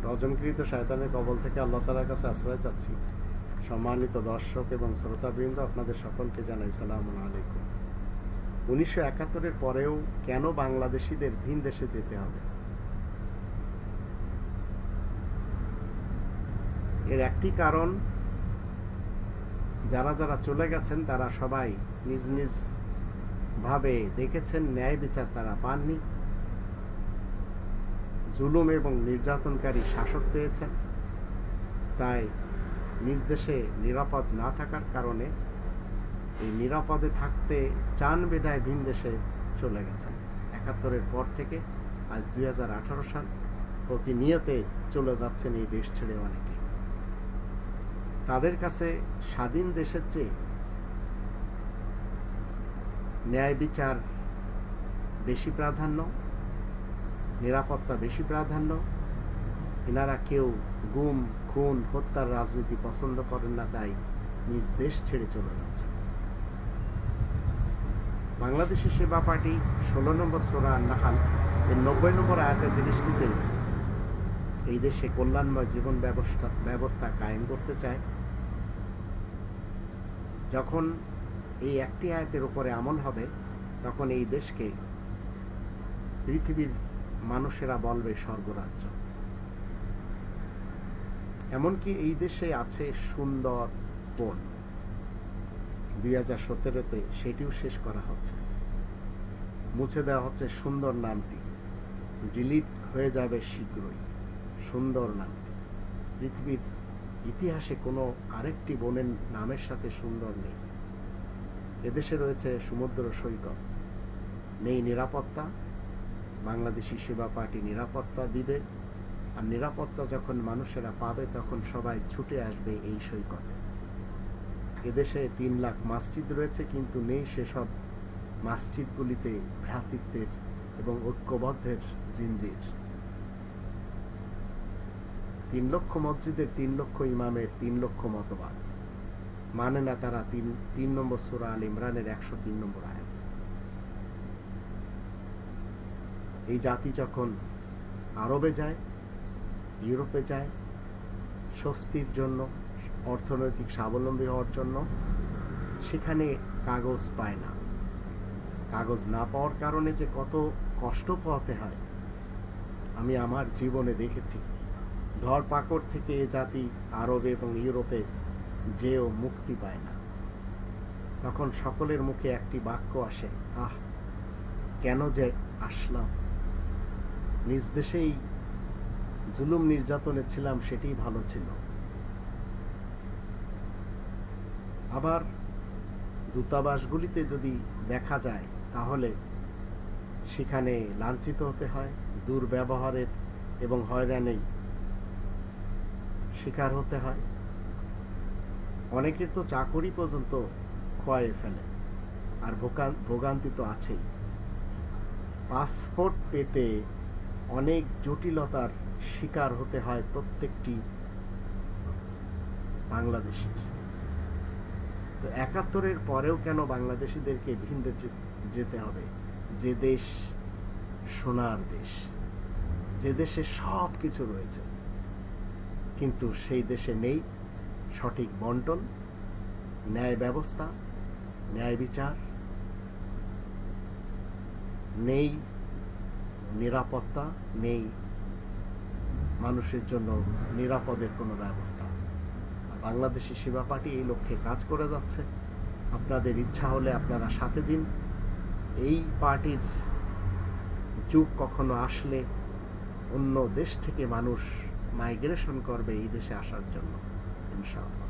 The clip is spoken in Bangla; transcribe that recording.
রজমকৃত শয়তানের কবল থেকে আল্লাহ তাআলার কাছে আশ্রয় চাচ্ছি। সম্মানিত দর্শক এবং শ্রোতাবৃন্দ, আপনাদের সকলকে জানাই সালামুন আলাইকুম। 1971-এর পরেও কেন বাংলাদেশিদের ভিন দেশে যেতে হবে? এর একটি কারণ, যারা যারা চলে গেছেন তারা সবাই নিজ নিজ ভাবে দেখেছেন ন্যায় বিচার তারা পাননি, জুলুম এবং নির্যাতনকারী শাসক পেয়েছেন। তাই নিজ দেশে নিরাপদ না থাকার কারণে এই নিরাপদে থাকতে চান বিধায় ভিন দেশে চলে গেছেন। 71-এর পর থেকে আজ 2018 সাল, প্রতিনিয়তে চলে যাচ্ছেন এই দেশ ছেড়ে অনেকে। তাদের কাছে স্বাধীন দেশের চেয়ে ন্যায় বিচার বেশি প্রাধান্য, নিরাপত্তা বেশি প্রাধান্য। এনারা কেউ গুম, খুন, হত্যার রাজনীতি পছন্দ করেন না, তাই নিজ দেশ ছেড়ে চলে যাচ্ছে। বাংলাদেশি সেবা পার্টি 16 নম্বর সূরা আন-নাহল এর 90 নম্বর আয়াতের দৃষ্টিতে এই দেশে কল্যাণময় জীবন ব্যবস্থা কায়েম করতে চায়। যখন এই একটি আয়াতের উপরে আমল হবে, তখন এই দেশকে পৃথিবীর মানুষেরা বলবে স্বর্গরাজ্য। এমনকি এই দেশে আছে সুন্দর বন, 2017-তে সেটিও শেষ করা হচ্ছে, মুছে দেওয়া হচ্ছে সুন্দর নামটি, ডিলিট হয়ে যাবে শীঘ্রই সুন্দর নামটি। পৃথিবীর ইতিহাসে কোনো আরেকটি বনের নামের সাথে সুন্দর নেই। এদেশে রয়েছে সমুদ্র সৈকত, নেই নিরাপত্তা। বাংলাদেশি সেবা পার্টি নিরাপত্তা দিবে, আর নিরাপত্তা যখন মানুষেরা পাবে তখন সবাই ছুটে আসবে এই সৈকতে। এদেশে 3 লাখ মসজিদ রয়েছে, কিন্তু নেই সেসব মসজিদগুলিতে ভ্রাতৃত্বের এবং ঐক্যবদ্ধের জিঞ্জির। 3 লক্ষ মসজিদের 3 লক্ষ ইমামের 3 লক্ষ মতবাদ মানে না তারা 3 নম্বর সূরা আল ইমরানের 103 নম্বর আয়াত। এই জাতি যখন আরবে যায়, ইউরোপে যায় স্বস্তির জন্য, অর্থনৈতিক স্বাবলম্বী হওয়ার জন্য, সেখানে কাগজ পায় না। কাগজ না পাওয়ার কারণে যে কত কষ্ট পোহাতে হয় আমি আমার জীবনে দেখেছি। ধরপাকড় থেকে এ জাতি আরবে এবং ইউরোপে যেও মুক্তি পায় না। তখন সকলের মুখে একটি বাক্য আসে, আহ, কেন যে আসলাম, নিজ দেশেই জুলুম নির্যাতনে ছিলাম, সেটাই ভালো ছিল। আবার দূতাবাসগুলিতে যদি দেখা যায়, তাহলে সেখানে লাঞ্ছিত হতে হয়, দুর্ব্যবহারের এবং হয়রানির শিকার হতে হয়। অনেকের তো চাকরি পর্যন্ত খোয়ায়ে ফেলে, আর ভোগান্তি তো আছেই। পাসপোর্ট পেতে অনেক জটিলতার শিকার হতে হয় প্রত্যেকটি বাংলাদেশির। তো 71-এর পরেও কেন বাংলাদেশিদেরকে ভিন দেশে যেতে হবে? যে দেশ সোনার দেশ, যে দেশে সব কিছু রয়েছে, কিন্তু সেই দেশে নেই সঠিক বন্টন, ন্যায় ব্যবস্থা, ন্যায় বিচার, নেই নিরাপত্তা, নেই মানুষের জন্য নিরাপদের কোনো ব্যবস্থা। বাংলাদেশি সেবা পার্টি এই লক্ষ্যে কাজ করে যাচ্ছে। আপনাদের ইচ্ছা হলে আপনারা সাথে দিন। এই পার্টির যুগ কখনো আসলে অন্য দেশ থেকে মানুষ মাইগ্রেশন করবে এই দেশে আসার জন্য, ইনশাআল্লাহ।